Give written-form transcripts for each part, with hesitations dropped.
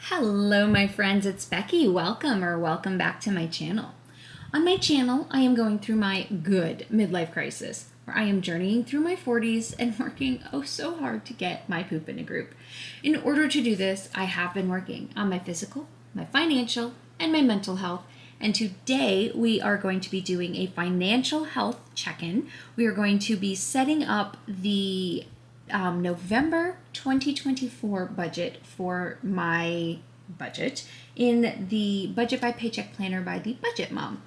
Hello my friends, it's Becky. Welcome back to my channel. On my channel, I am going through my good midlife crisis, where I am journeying through my 40s and working so hard to get my poop in a group. In order to do this, I have been working on my physical, my financial, and my mental health. And today we are going to be doing a financial health check-in. We are going to be setting up the November 2024 budget for my budget in the Budget by Paycheck Planner by the Budget Mom.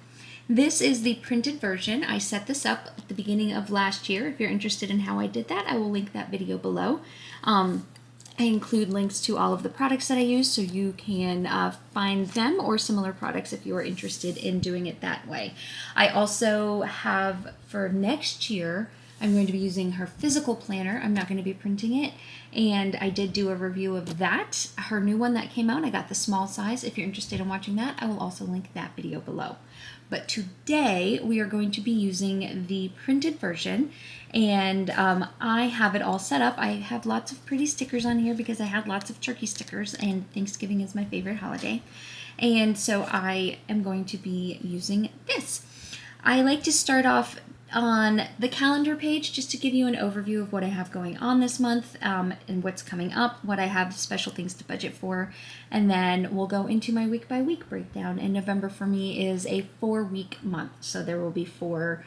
This is the printed version. I set this up at the beginning of last year. If you're interested in how I did that, I will link that video below. I include links to all of the products that I use so you can find them or similar products if you are interested in doing it that way. I also have for next year, I'm going to be using her physical planner. I'm not going to be printing it. And I did do a review of that. Her new one that came out, I got the small size. If you're interested in watching that, I will also link that video below. But today we are going to be using the printed version, and I have it all set up. I have lots of pretty stickers on here because I had lots of turkey stickers, and Thanksgiving is my favorite holiday. And so I am going to be using this. I like to start off on the calendar page just to give you an overview of what I have going on this month and what's coming up, what I have special things to budget for, and then we'll go into my week by week breakdown. And November for me is a 4-week month, so there will be four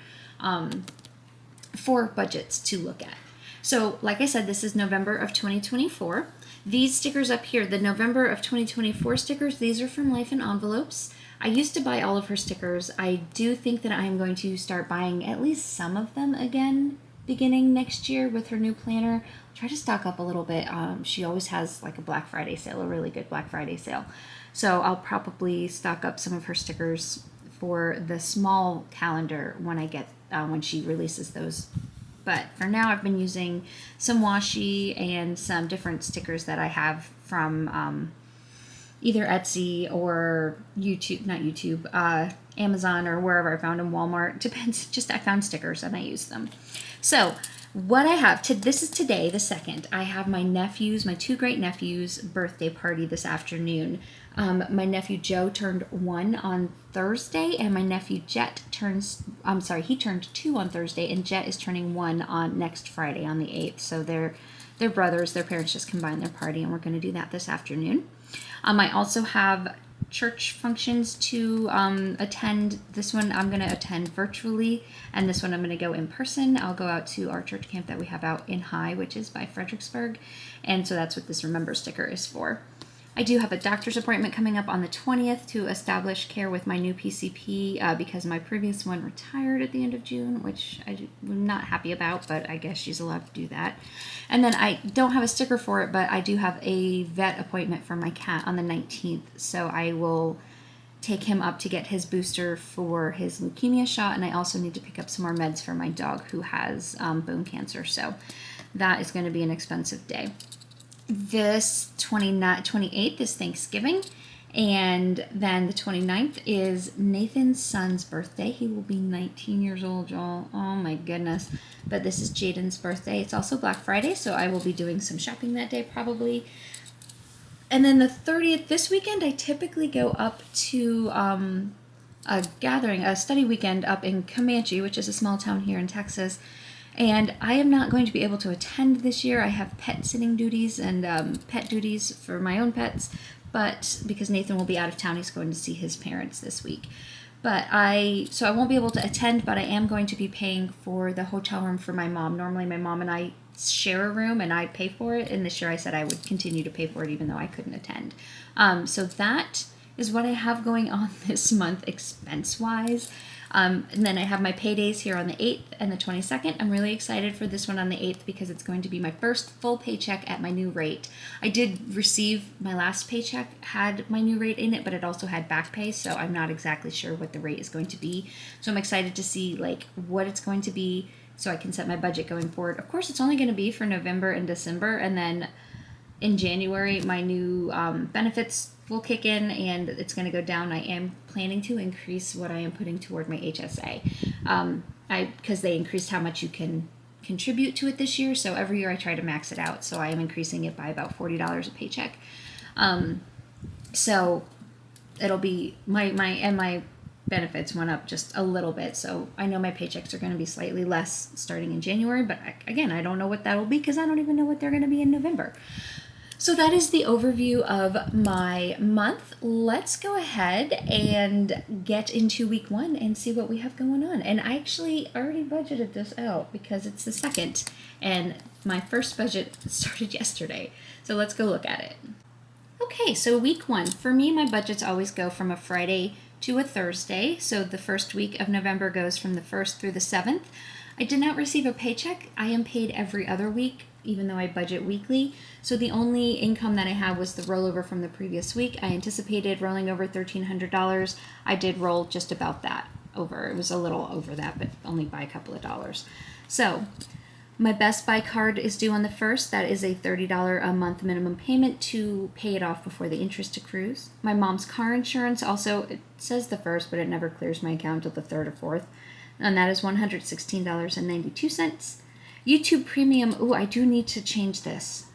budgets to look at. So like I said, this is November of 2024. These stickers up here, the November of 2024 stickers, these are from Life in Envelopes. I used to buy all of her stickers. I do think that I am going to start buying at least some of them again beginning next year with her new planner. I'll try to stock up a little bit. She always has like a Black Friday sale, a really good Black Friday sale. So I'll probably stock up some of her stickers for the small calendar when I get when she releases those. But for now, I've been using some washi and some different stickers that I have from either Etsy or Amazon or wherever I found them, Walmart. Depends. Just I found stickers and I use them. So what I have, this is today, the 2nd. I have my two great nephews' birthday party this afternoon. My nephew Joe turned 1 on Thursday, and my nephew Jet he turned 2 on Thursday, and Jet is turning 1 on next Friday on the 8th. So they're brothers. Their parents just combined their party, and we're going to do that this afternoon. I also have church functions to attend. This one I'm going to attend virtually, and this one I'm going to go in person. I'll go out to our church camp that we have out in High, which is by Fredericksburg, and so that's what this Remember sticker is for. I do have a doctor's appointment coming up on the 20th to establish care with my new PCP because my previous one retired at the end of June, which I'm not happy about, but I guess she's allowed to do that. And then I don't have a sticker for it, but I do have a vet appointment for my cat on the 19th, so I will take him up to get his booster for his leukemia shot, and I also need to pick up some more meds for my dog who has bone cancer, so that is going to be an expensive day. This 28th is Thanksgiving, and then the 29th is Nathan's son's birthday. He will be 19 years old, y'all. Oh my goodness. But this is Jaden's birthday. It's also Black Friday, so I will be doing some shopping that day probably. And then the 30th, this weekend, I typically go up to a study weekend up in Comanche, which is a small town here in Texas. And I am not going to be able to attend this year. I have pet sitting duties and pet duties for my own pets, but because Nathan will be out of town, he's going to see his parents this week. So I won't be able to attend, but I am going to be paying for the hotel room for my mom. Normally my mom and I share a room and I pay for it, and this year I said I would continue to pay for it even though I couldn't attend. So that is what I have going on this month expense-wise. And then I have my paydays here on the 8th and the 22nd. I'm really excited for this one on the 8th because it's going to be my first full paycheck at my new rate. I did receive my last paycheck, had my new rate in it, but it also had back pay, so I'm not exactly sure what the rate is going to be. So I'm excited to see what it's going to be so I can set my budget going forward. Of course, it's only going to be for November and December, and then in January, my new benefits will kick in and it's going to go down. I am planning to increase what I am putting toward my HSA because they increased how much you can contribute to it this year. So every year I try to max it out. So I am increasing it by about $40 a paycheck. So it'll be my benefits went up just a little bit. So I know my paychecks are going to be slightly less starting in January, but again, I don't know what that'll be because I don't even know what they're going to be in November. So that is the overview of my month. Let's go ahead and get into week 1 and see what we have going on. And I actually already budgeted this out because it's the 2nd, and my first budget started yesterday. So let's go look at it. Okay, so week 1. For me, my budgets always go from a Friday to a Thursday. So the first week of November goes from the 1st through the 7th. I did not receive a paycheck. I am paid every other week, even though I budget weekly. So the only income that I have was the rollover from the previous week. I anticipated rolling over $1,300. I did roll just about that over. It was a little over that, but only by a couple of dollars. So my Best Buy card is due on the 1st. That is a $30 a month minimum payment to pay it off before the interest accrues. My mom's car insurance also, it says the 1st, but it never clears my account until the 3rd or 4th. And that is $116.92. YouTube Premium, I do need to change this.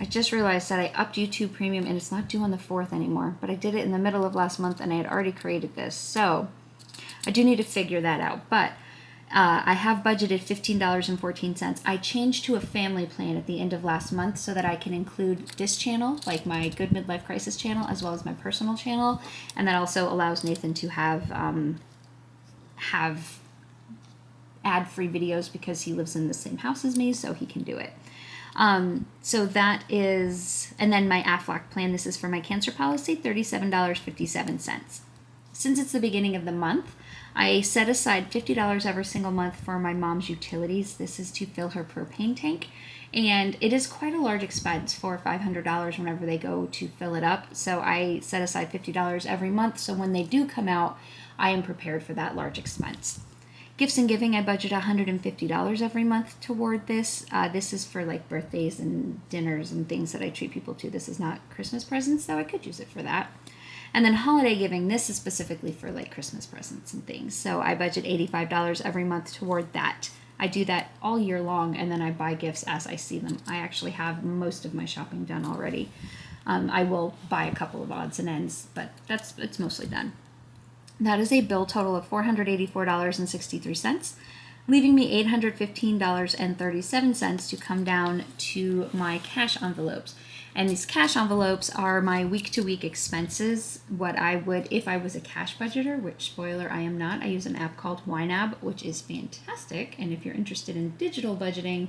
I just realized that I upped YouTube Premium and it's not due on the 4th anymore, but I did it in the middle of last month and I had already created this. So I do need to figure that out. But I have budgeted $15.14. I changed to a family plan at the end of last month so that I can include this channel, like my Good Midlife Crisis channel, as well as my personal channel. And that also allows Nathan to have ad-free videos because he lives in the same house as me, so he can do it. So that is, and then my Aflac plan, this is for my cancer policy, $37.57. Since it's the beginning of the month, I set aside $50 every single month for my mom's utilities. This is to fill her propane tank, and it is quite a large expense for $500 whenever they go to fill it up. So I set aside $50 every month, so when they do come out, I am prepared for that large expense. Gifts and giving, I budget $150 every month toward this. This is for like birthdays and dinners and things that I treat people to. This is not Christmas presents, though I could use it for that. And then holiday giving, this is specifically for like Christmas presents and things. So I budget $85 every month toward that. I do that all year long, and then I buy gifts as I see them. I actually have most of my shopping done already. I will buy a couple of odds and ends, but it's mostly done. That is a bill total of $484.63, leaving me $815.37 to come down to my cash envelopes. And these cash envelopes are my week-to-week expenses, what I would if I was a cash budgeter, which, spoiler, I am not. I use an app called YNAB, which is fantastic. And if you're interested in digital budgeting,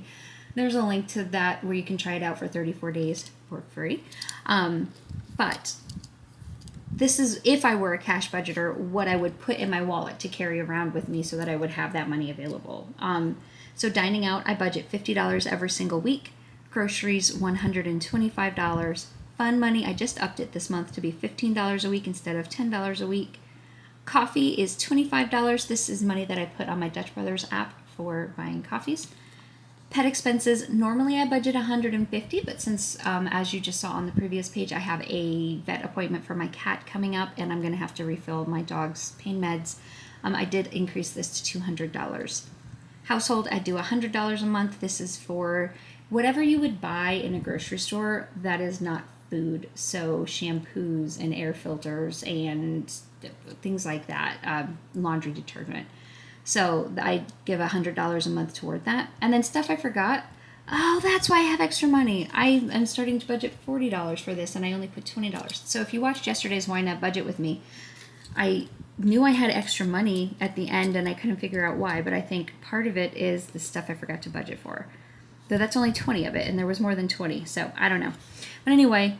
there's a link to that where you can try it out for 34 days for free. But this is, if I were a cash budgeter, what I would put in my wallet to carry around with me so that I would have that money available. So dining out, I budget $50 every single week. Groceries, $125. Fun money, I just upped it this month to be $15 a week instead of $10 a week. Coffee is $25. This is money that I put on my Dutch Brothers app for buying coffees. Pet expenses, normally I budget $150, but since, as you just saw on the previous page, I have a vet appointment for my cat coming up, and I'm going to have to refill my dog's pain meds, I did increase this to $200. Household, I do $100 a month. This is for whatever you would buy in a grocery store that is not food, so shampoos and air filters and things like that, laundry detergent. So I give $100 a month toward that. And then stuff I forgot. Oh, that's why I have extra money. I am starting to budget $40 for this, and I only put $20. So if you watched yesterday's Why Not Budget with me, I knew I had extra money at the end, and I couldn't figure out why. But I think part of it is the stuff I forgot to budget for. Though that's only 20 of it, and there was more than 20. So I don't know. But anyway,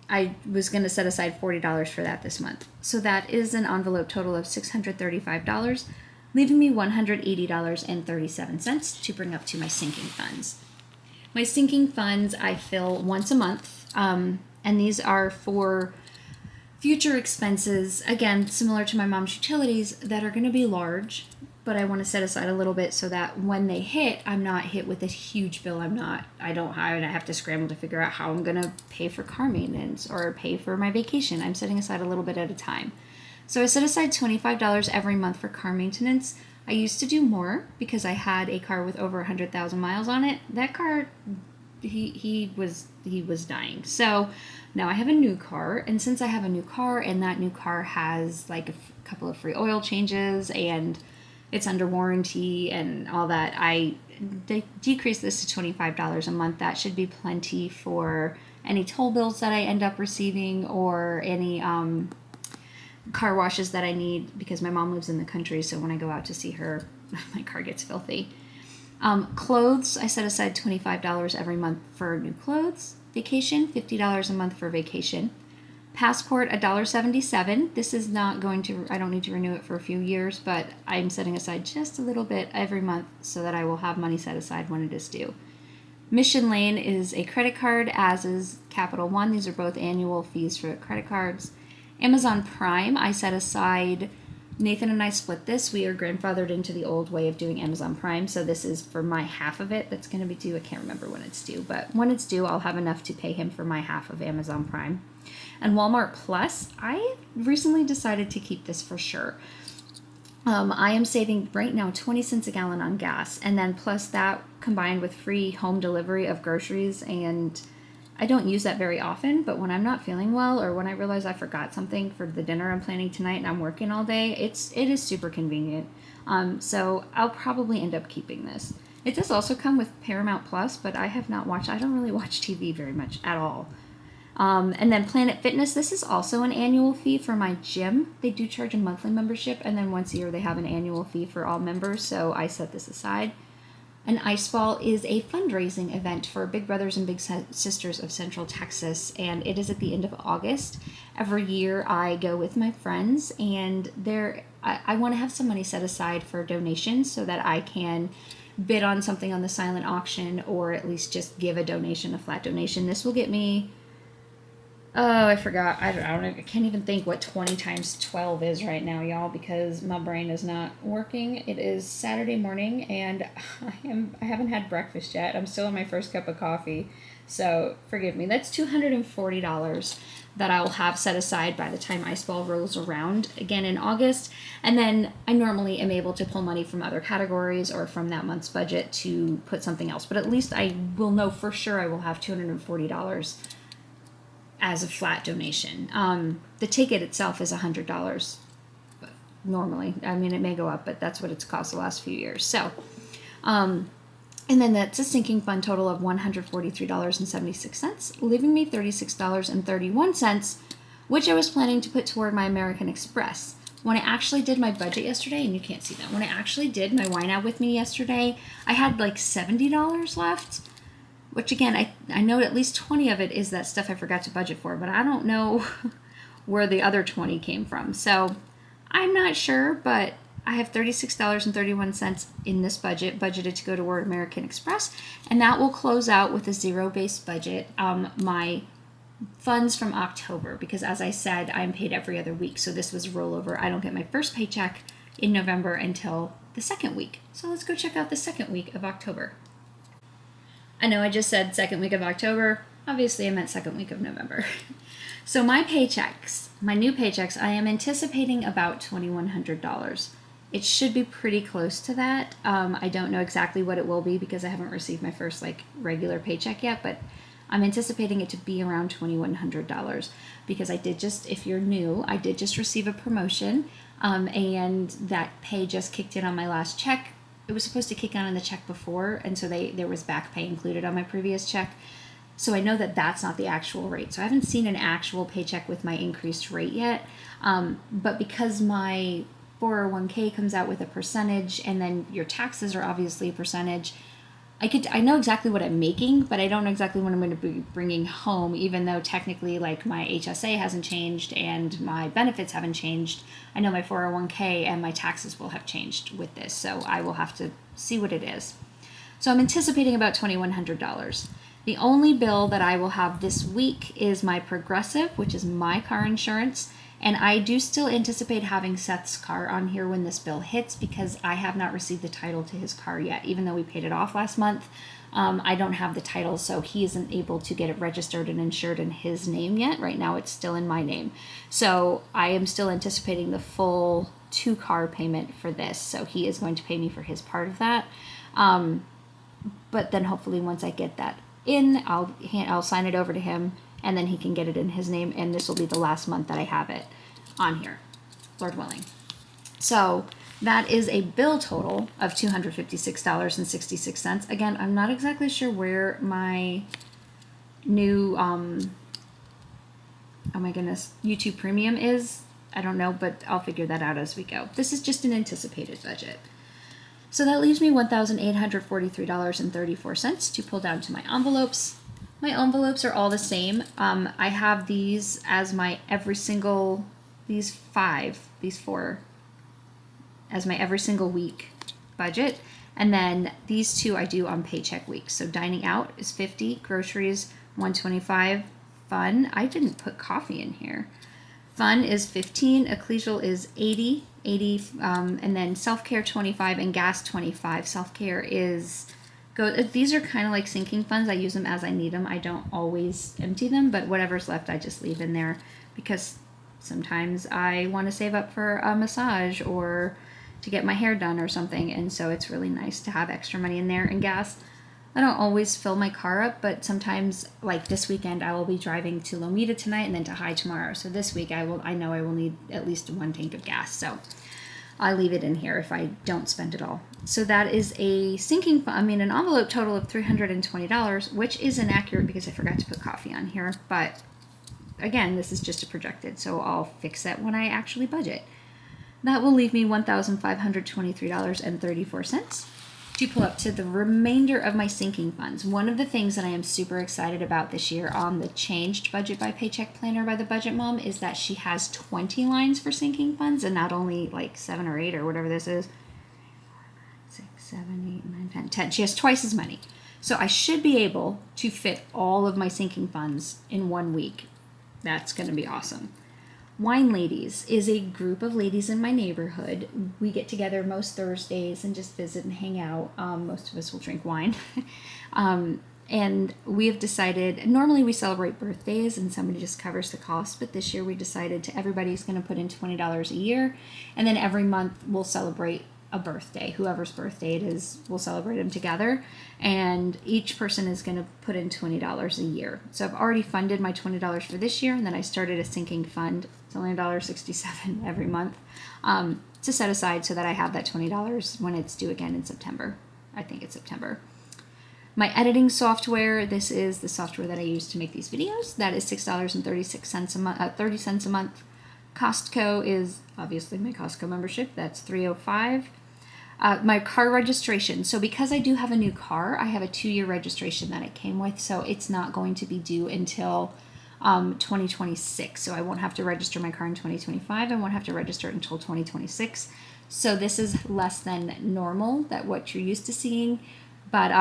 I was going to set aside $40 for that this month. So that is an envelope total of $635. Leaving me $180.37 to bring up to my sinking funds. My sinking funds I fill once a month, and these are for future expenses, again, similar to my mom's utilities, that are going to be large, but I want to set aside a little bit so that when they hit, I'm not hit with this huge bill. I have to scramble to figure out how I'm going to pay for car maintenance or pay for my vacation. I'm setting aside a little bit at a time. So I set aside $25 every month for car maintenance. I used to do more because I had a car with over 100,000 miles on it. That car he was dying. So now I have a new car, and since I have a new car and that new car has like a couple of free oil changes and it's under warranty and all that, I decreased this to $25 a month. That should be plenty for any toll bills that I end up receiving or any car washes that I need, because my mom lives in the country, so when I go out to see her, my car gets filthy. Clothes, I set aside $25 every month for new clothes. Vacation, $50 a month for vacation. Passport, $1.77. This is not going to, I don't need to renew it for a few years, but I'm setting aside just a little bit every month so that I will have money set aside when it is due. Mission Lane is a credit card, as is Capital One. These are both annual fees for credit cards. Amazon Prime, I set aside, Nathan and I split this. We are grandfathered into the old way of doing Amazon Prime, so this is for my half of it that's going to be due. I can't remember when it's due, but when it's due, I'll have enough to pay him for my half of Amazon Prime. And Walmart Plus, I recently decided to keep this for sure. I am saving right now 20 cents a gallon on gas, and then plus that combined with free home delivery of groceries, and I don't use that very often, but when I'm not feeling well or when I realize I forgot something for the dinner I'm planning tonight and I'm working all day, it is super convenient. So I'll probably end up keeping this. It does also come with Paramount Plus, but I don't really watch TV very much at all. And then Planet Fitness, this is also an annual fee for my gym. They do charge a monthly membership, and then once a year they have an annual fee for all members, so I set this aside. An Ice Ball is a fundraising event for Big Brothers and Big Sisters of Central Texas, and it is at the end of August. Every year I go with my friends, and I want to have some money set aside for donations so that I can bid on something on the silent auction, or at least just give a donation, a flat donation. This will get me... Oh, I forgot. I can't even think what 20 times 12 is right now, y'all, because my brain is not working. It is Saturday morning, and I haven't had breakfast yet. I'm still on my first cup of coffee, so forgive me. That's $240 that I will have set aside by the time Ice Ball rolls around again in August. And then I normally am able to pull money from other categories or from that month's budget to put something else. But at least I will know for sure I will have $240 as a flat donation. The ticket itself is $100 normally. I mean, it may go up, but that's what it's cost the last few years. So, and then that's a sinking fund total of $143.76, leaving me $36.31, which I was planning to put toward my American Express. When I actually did my budget yesterday, and you can't see that, when I actually did my Wine Out With Me yesterday, I had like $70 left. Which again, I know at least 20 of it is that stuff I forgot to budget for, but I don't know where the other 20 came from. So I'm not sure, but I have $36.31 in this budget, budgeted to go toward American Express, and that will close out with a zero-based budget, my funds from October, because as I said, I'm paid every other week, so this was rollover. I don't get my first paycheck in November until the second week. So let's go check out the second week of October. I know I just said second week of October. Obviously, I meant second week of November. So my paychecks, my new paychecks, I am anticipating about $2,100. It should be pretty close to that. I don't know exactly what it will be because I haven't received my first regular paycheck yet, but I'm anticipating it to be around $2,100 because I did just, if you're new, I did just receive a promotion, and that pay just kicked in on my last check. It was supposed to kick on the check before, and so there was back pay included on my previous check. So I know that that's not the actual rate. So I haven't seen an actual paycheck with my increased rate yet. But because my 401k comes out with a percentage, and then your taxes are obviously a percentage, I know exactly what I'm making, but I don't know exactly what I'm going to be bringing home, even though technically my HSA hasn't changed and my benefits haven't changed. I know my 401k and my taxes will have changed with this, so I will have to see what it is. So I'm anticipating about $2,100. The only bill that I will have this week is my Progressive, which is my car insurance. And I do still anticipate having Seth's car on here when this bill hits because I have not received the title to his car yet. Even though we paid it off last month, I don't have the title, so he isn't able to get it registered and insured in his name yet. Right now it's still in my name. So I am still anticipating the full 2-car payment for this. So he is going to pay me for his part of that. But then hopefully once I get that in. I'll sign it over to him, and then he can get it in his name, and this will be the last month that I have it on here, Lord willing. So that is a bill total of $256.66. Again, I'm not exactly sure where my new, oh my goodness, YouTube Premium is. I don't know, but I'll figure that out as we go. This is just an anticipated budget. So that leaves me $1,843.34 to pull down to my envelopes. My envelopes are all the same. I have these as my these four, as my every single week budget. And then these two I do on paycheck weeks. So dining out is $50, groceries $125, fun. I didn't put coffee in here. Fun is $15, ecclesial is $80, and then self-care $25 and gas $25. Self-care is these are kind of like sinking funds. I use them as I need them. I don't always empty them, but whatever's left I just leave in there because sometimes I want to save up for a massage or to get my hair done or something, and so it's really nice to have extra money in there. And gas, I don't always fill my car up, but sometimes, like this weekend, I will be driving to Lomita tonight and then to High tomorrow. So this week I know I will need at least 1 tank of gas. So I leave it in here if I don't spend it all. So that is a an envelope total of $320, which is inaccurate because I forgot to put coffee on here. But again, this is just a projected, so I'll fix that when I actually budget. That will leave me $1,523.34 to pull up to the remainder of my sinking funds. One of the things that I am super excited about this year on the changed budget by paycheck planner by the budget mom is that she has 20 lines for sinking funds and not only like 7 or 8 or whatever this is. 6, 7, 8, 9, 10, 10. She has twice as many. So I should be able to fit all of my sinking funds in 1 week. That's going to be awesome. Wine Ladies is a group of ladies in my neighborhood. We get together most Thursdays and just visit and hang out. Most of us will drink wine. And we have decided, normally we celebrate birthdays and somebody just covers the cost, but this year we decided everybody's going to put in $20 a year, and then every month we'll celebrate a birthday. Whoever's birthday it is, we'll celebrate them together, and each person is going to put in $20 a year. So I've already funded my $20 for this year, and then I started a sinking fund. It's only $1.67 every month to set aside so that I have that $20 when it's due again in September. I think it's September. My editing software, this is the software that I use to make these videos. That is $6.36 a month, 30 cents a month. Costco is obviously my Costco membership. That's $3.05. My car registration. So because I do have a new car, I have a 2-year registration that it came with. So it's not going to be due until 2026. So I won't have to register my car in 2025. I won't have to register it until 2026. So this is less than normal, that what you're used to seeing, but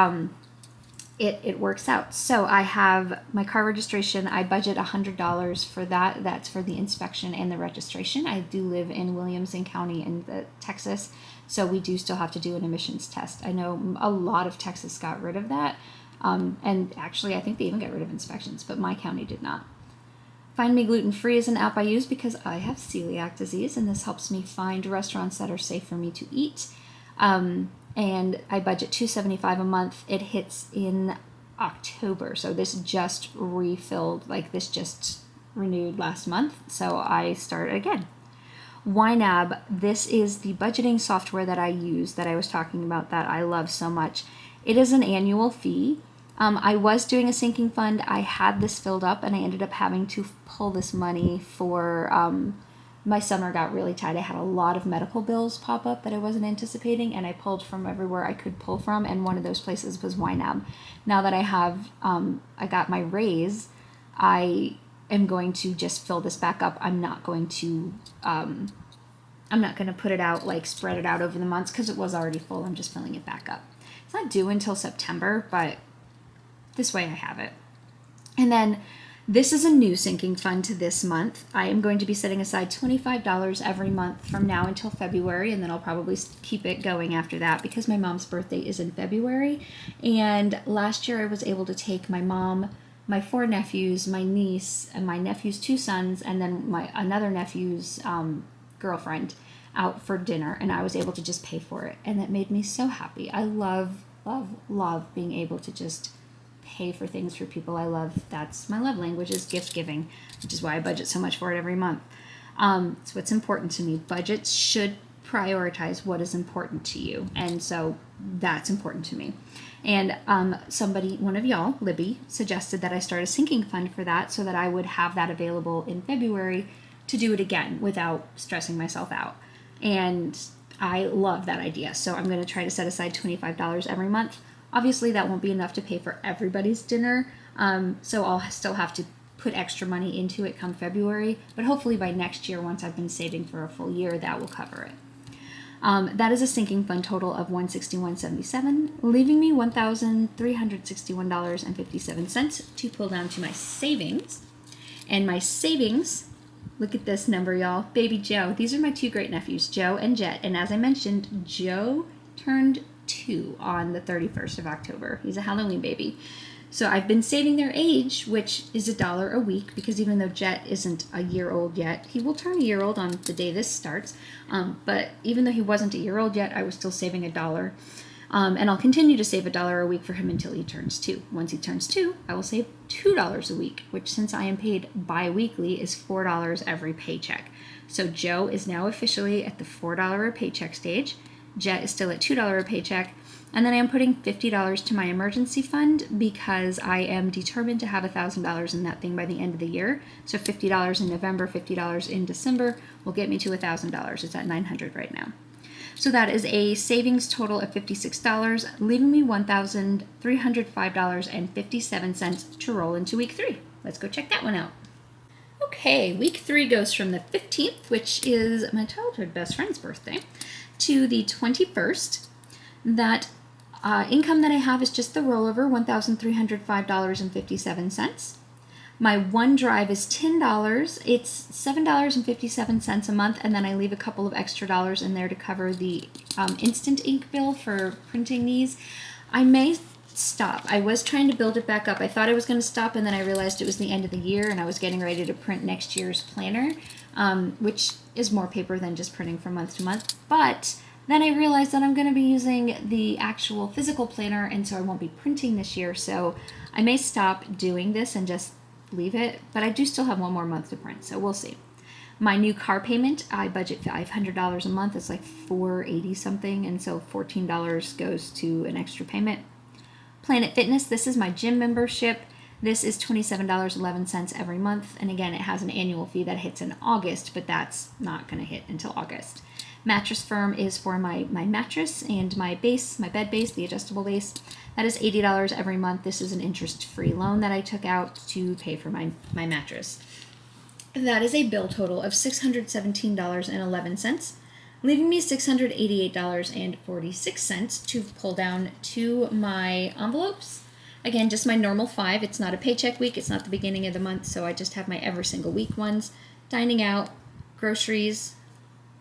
it works out. So I have my car registration. I budget $100 for that. That's for the inspection and the registration. I do live in Williamson County in Texas, so we do still have to do an emissions test. I know a lot of Texas got rid of that, and actually I think they even got rid of inspections, but my county did not. Find Me Gluten Free is an app I use because I have celiac disease, and this helps me find restaurants that are safe for me to eat. And I budget $275 a month. It hits in October, so this just refilled, like this just renewed last month, so I started again. YNAB, this is the budgeting software that I use that I was talking about that I love so much. It is an annual fee. I was doing a sinking fund. I had this filled up and I ended up having to pull this money for my summer got really tight. I had a lot of medical bills pop up that I wasn't anticipating, and I pulled from everywhere I could pull from, and one of those places was YNAB. Now that I have, I got my raise, I am going to just fill this back up. I'm not going to put it out, like spread it out over the months because it was already full. I'm just filling it back up. It's not due until September, but this way I have it. And then this is a new sinking fund to this month. I am going to be setting aside $25 every month from now until February, and then I'll probably keep it going after that because my mom's birthday is in February. And last year I was able to take my mom, my 4 nephews, my niece, and my nephew's 2 sons, and then my another nephew's girlfriend out for dinner, and I was able to just pay for it, and that made me so happy. I love, love, love being able to just pay for things for people I love. That's my love language, is gift giving, which is why I budget so much for it every month. It's what's important to me. Budgets should prioritize what is important to you, and so that's important to me. And one of y'all, Libby, suggested that I start a sinking fund for that so that I would have that available in February to do it again without stressing myself out. And I love that idea. So I'm going to try to set aside $25 every month. Obviously, that won't be enough to pay for everybody's dinner. So I'll still have to put extra money into it come February. But hopefully by next year, once I've been saving for a full year, that will cover it. That is a sinking fund total of $161.77, leaving me $1,361.57 to pull down to my savings. And my savings, look at this number, y'all. Baby Joe. These are my two great nephews, Joe and Jet. And as I mentioned, Joe turned 2 on the 31st of October. He's a Halloween baby. So I've been saving their age, which is $1 a week, because even though Jet isn't a year old yet, he will turn a year old on the day this starts. But even though he wasn't a year old yet, I was still saving $1. And I'll continue to save $1 a week for him until he turns 2. Once he turns 2, I will save $2 a week, which, since I am paid bi-weekly, is $4 every paycheck. So Joe is now officially at the $4 a paycheck stage. Jet is still at $2 a paycheck. And then I am putting $50 to my emergency fund because I am determined to have $1,000 in that thing by the end of the year. So $50 in November, $50 in December will get me to $1,000. It's at $900 right now. So that is a savings total of $56, leaving me $1,305.57 to roll into week 3. Let's go check that one out. Okay, week 3 goes from the 15th, which is my childhood best friend's birthday, to the 21st. That income that I have is just the rollover, $1,305.57. My OneDrive is $10. It's $7.57 a month, and then I leave a couple of extra dollars in there to cover the instant ink bill for printing these. I may stop. I was trying to build it back up. I thought I was going to stop, and then I realized it was the end of the year, and I was getting ready to print next year's planner, which is more paper than just printing from month to month. But then I realized that I'm going to be using the actual physical planner, and so I won't be printing this year. So I may stop doing this and just leave it, but I do still have one more month to print, so we'll see. My new car payment, I budget $500 a month. It's like $480 something, and so $14 goes to an extra payment. Planet Fitness, this is my gym membership. This is $27.11 every month, and again, it has an annual fee that hits in August, but that's not going to hit until August. Mattress Firm is for my mattress and my base, my bed base, the adjustable base. That is $80 every month. This is an interest-free loan that I took out to pay for my mattress. That is a bill total of $617.11, leaving me $688.46 to pull down to my envelopes. Again, just my normal 5. It's not a paycheck week. It's not the beginning of the month, so I just have my every single week ones. Dining out, groceries,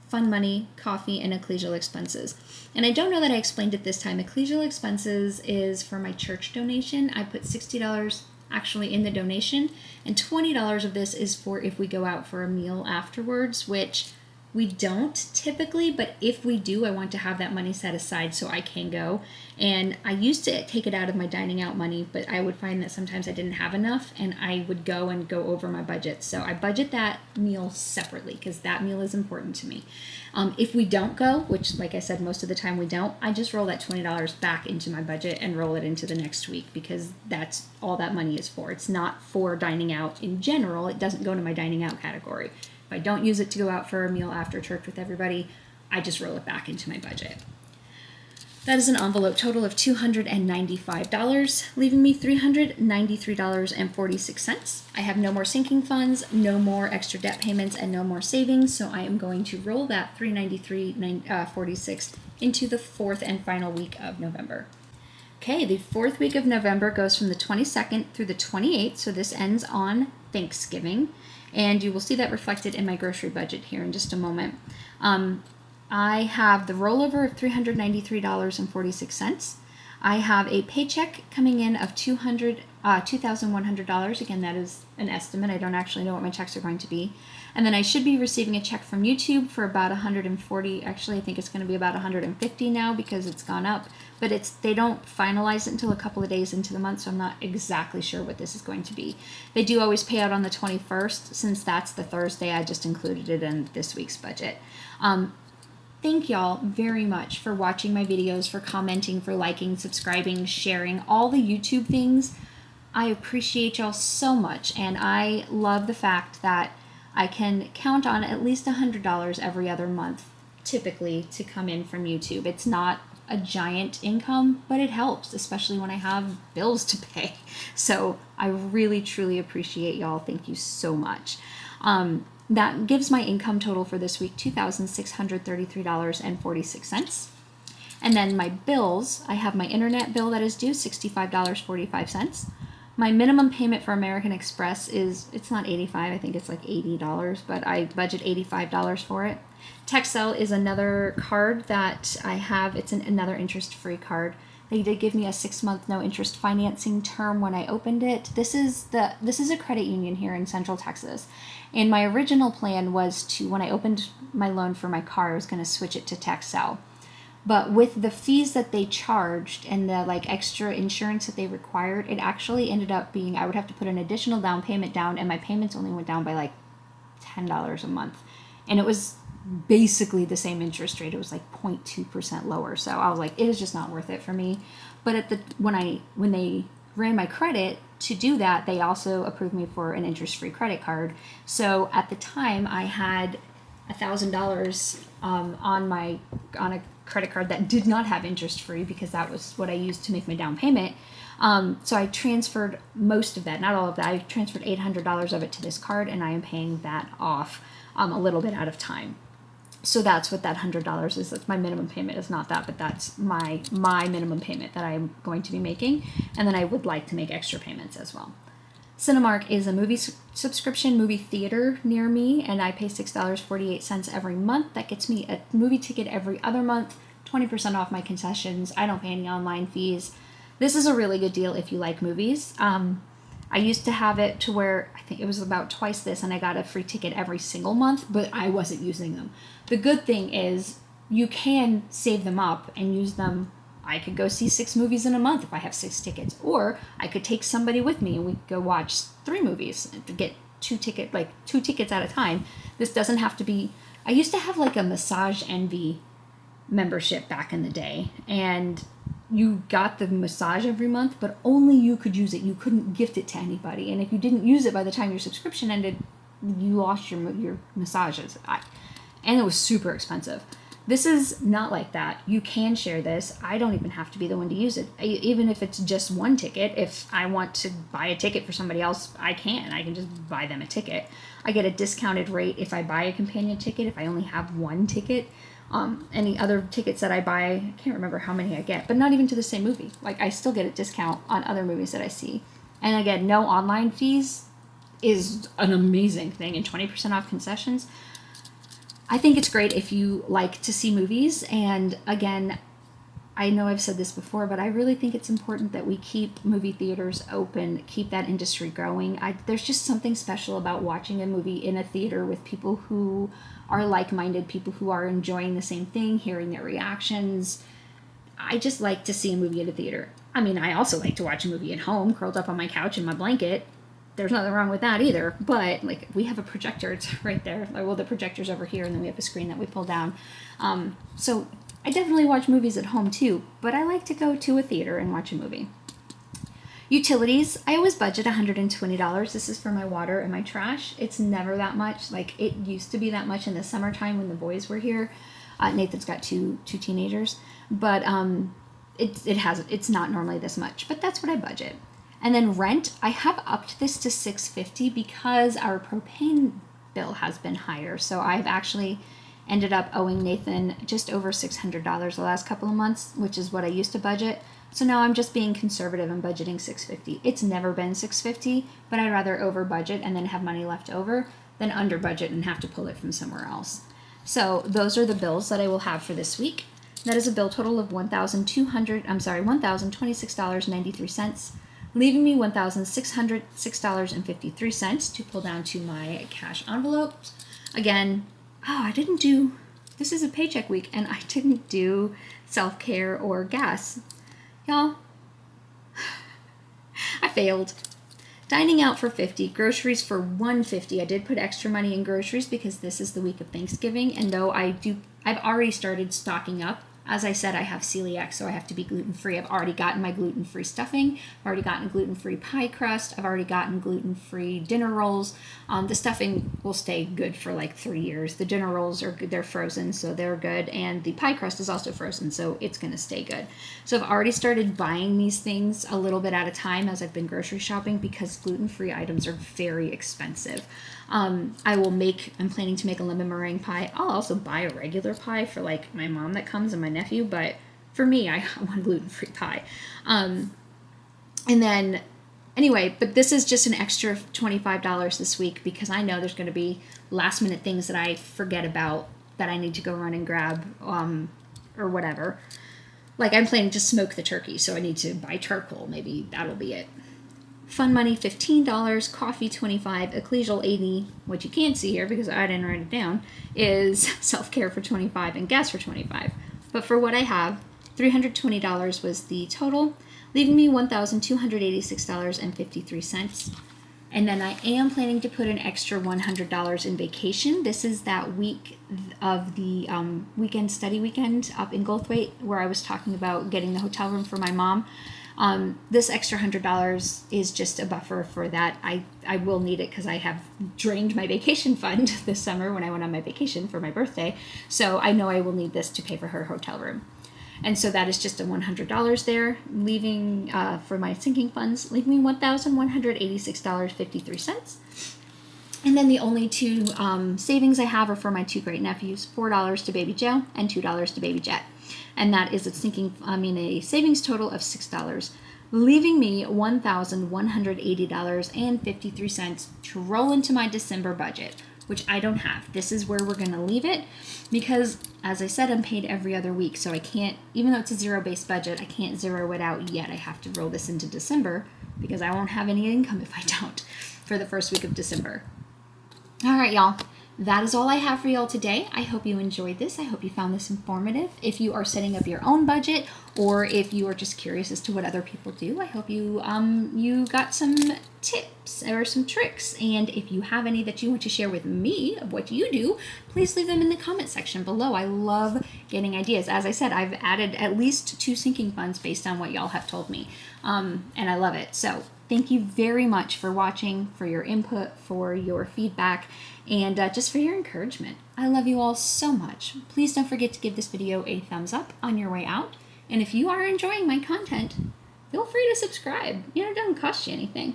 fun money, coffee, and ecclesial expenses. And I don't know that I explained it this time. Ecclesial expenses is for my church donation. I put $60 actually in the donation, and $20 of this is for if we go out for a meal afterwards, which we don't typically, but if we do, I want to have that money set aside so I can go. And I used to take it out of my dining out money, but I would find that sometimes I didn't have enough and I would go over my budget. So I budget that meal separately because that meal is important to me. If we don't go, which like I said, most of the time we don't, I just roll that $20 back into my budget and roll it into the next week because that's all that money is for. It's not for dining out in general. It doesn't go into my dining out category. If I don't use it to go out for a meal after church with everybody, I just roll it back into my budget. That is an envelope total of $295, leaving me $393.46. I have no more sinking funds, no more extra debt payments, and no more savings, so I am going to roll that $393.46 into the 4th and final week of November. Okay, the 4th week of November goes from the 22nd through the 28th, so this ends on Thanksgiving. And you will see that reflected in my grocery budget here in just a moment. I have the rollover of $393.46. I have a paycheck coming in of $2,100. Again, that is an estimate. I don't actually know what my checks are going to be. And then I should be receiving a check from YouTube for about 140. Actually, I think it's going to be about 150 now because it's gone up. But they don't finalize it until a couple of days into the month, so I'm not exactly sure what this is going to be. They do always pay out on the 21st. Since that's the Thursday, I just included it in this week's budget. Thank y'all very much for watching my videos, for commenting, for liking, subscribing, sharing, all the YouTube things. I appreciate y'all so much, and I love the fact that I can count on at least $100 every other month, typically, to come in from YouTube. It's not a giant income, but it helps, especially when I have bills to pay. So I really, truly appreciate y'all. Thank you so much. That gives my income total for this week $2,633.46. And then my bills, I have my internet bill that is due, $65.45. My minimum payment for American Express it's not $85, I think it's like $80, but I budget $85 for it. Texel is another card that I have. It's another interest-free card. They did give me a 6-month no interest financing term when I opened it. This is a credit union here in Central Texas. And my original plan was to, when I opened my loan for my car, I was going to switch it to Texel. But with the fees that they charged and the extra insurance that they required, it actually ended up being, I would have to put an additional down payment down, and my payments only went down by $10 a month. And it was basically the same interest rate. It was 0.2% lower. So I was like, it is just not worth it for me. But when they ran my credit to do that, they also approved me for an interest-free credit card. So at the time, I had $1,000 on a credit card that did not have interest-free because that was what I used to make my down payment. So I transferred most of that, not all of that. I transferred $800 of it to this card, and I am paying that off a little bit out of time. So that's what that $100 is. That's my minimum payment. Is not that, but that's my minimum payment that I'm going to be making. And then I would like to make extra payments as well. Cinemark is a movie subscription movie theater near me, and I pay $6.48 every month. That gets me a movie ticket every other month, 20% off my concessions. I don't pay any online fees. This is a really good deal if you like movies. I used to have it to where I think it was about twice this, and I got a free ticket every single month, but I wasn't using them. The good thing is you can save them up and use them. I could go see 6 movies in a month if I have 6 tickets, or I could take somebody with me and we could go watch 3 movies to get 2 tickets at a time. This doesn't have to be. I used to have a Massage Envy membership back in the day, and you got the massage every month, but only you could use it. You couldn't gift it to anybody, and if you didn't use it by the time your subscription ended, you lost your massages. And it was super expensive. This is not like that. You can share this. I don't even have to be the one to use it. Even if it's just one ticket, if I want to buy a ticket for somebody else, I can. I can just buy them a ticket. I get a discounted rate if I buy a companion ticket, if I only have one ticket. Any other tickets that I buy, I can't remember how many I get, but not even to the same movie. I still get a discount on other movies that I see. And again, no online fees is an amazing thing, and 20% off concessions. I think it's great if you like to see movies, and again, I know I've said this before, but I really think it's important that we keep movie theaters open, keep that industry growing. There's just something special about watching a movie in a theater with people who are like-minded, people who are enjoying the same thing, hearing their reactions. I just like to see a movie at a theater. I mean, I also like to watch a movie at home, curled up on my couch in my blanket. There's nothing wrong with that either, but we have a projector, it's right there. Well, the projector's over here, and then we have a screen that we pull down. So I definitely watch movies at home too, but I like to go to a theater and watch a movie. Utilities, I always budget $120. This is for my water and my trash. It's never that much. It used to be that much in the summertime when the boys were here. Nathan's got two teenagers, but it's not normally this much, but that's what I budget. And then rent, I have upped this to $650 because our propane bill has been higher. So I've actually ended up owing Nathan just over $600 the last couple of months, which is what I used to budget. So now I'm just being conservative and budgeting $650. It's never been $650, but I'd rather over budget and then have money left over than under budget and have to pull it from somewhere else. So those are the bills that I will have for this week. That is a bill total of $1,026.93, leaving me $1,606.53 to pull down to my cash envelopes. Again, this is a paycheck week, and I didn't do self-care or gas. Y'all, I failed. Dining out for $50, groceries for $150. I did put extra money in groceries because this is the week of Thanksgiving, and though I've already started stocking up. As I said, I have celiac, so I have to be gluten-free. I've already gotten my gluten-free stuffing. I've already gotten gluten-free pie crust. I've already gotten gluten-free dinner rolls. The stuffing will stay good for like 3 years. The dinner rolls are good. They're frozen, so they're good. And the pie crust is also frozen, so it's going to stay good. So I've already started buying these things a little bit at a time as I've been grocery shopping because gluten-free items are very expensive. I'm planning to make a lemon meringue pie. I'll also buy a regular pie for like my mom that comes and my nephew, but for me, I want gluten-free pie. And then anyway, but this is just an extra $25 this week because I know there's going to be last minute things that I forget about that I need to go run and grab, or whatever. Like I'm planning to smoke the turkey, so I need to buy charcoal. Maybe that'll be it. Fun money, $15, coffee, $25, ecclesial, $80, what you can't see here because I didn't write it down, is self-care for $25 and gas for $25. But for what I have, $320 was the total, leaving me $1,286.53. And then I am planning to put an extra $100 in vacation. This is that week of the weekend study weekend up in Goldthwaite where I was talking about getting the hotel room for my mom. This extra $100 is just a buffer for that. I will need it because I have drained my vacation fund this summer when I went on my vacation for my birthday. So I know I will need this to pay for her hotel room. And so that is just a $100 there, leaving for my sinking funds, leaving me $1,186.53. And then the only two savings I have are for my two great nephews, $4 to Baby Joe and $2 to Baby Jet. And that is a savings total of $6, leaving me $1,180.53 to roll into my December budget, which I don't have. This is where we're going to leave it because, as I said, I'm paid every other week. So I can't, even though it's a zero-based budget, I can't zero it out yet. I have to roll this into December because I won't have any income if I don't for the first week of December. All right, y'all. That is all I have for y'all today. I hope you enjoyed this. I hope you found this informative. If you are setting up your own budget or if you are just curious as to what other people do, I hope you got some tips or some tricks. And if you have any that you want to share with me of what you do, please leave them in the comment section below. I love getting ideas. As I said, I've added at least 2 sinking funds based on what y'all have told me. And I love it. So thank you very much for watching, for your input, for your feedback, and just for your encouragement. I love you all so much. Please don't forget to give this video a thumbs up on your way out. And if you are enjoying my content, feel free to subscribe. It doesn't cost you anything.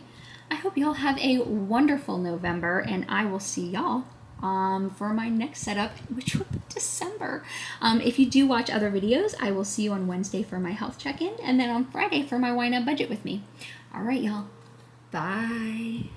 I hope y'all have a wonderful November, and I will see y'all for my next setup, which will be December. If you do watch other videos, I will see you on Wednesday for my health check-in, and then on Friday for my Why Not Budget with me. All right, y'all. Bye.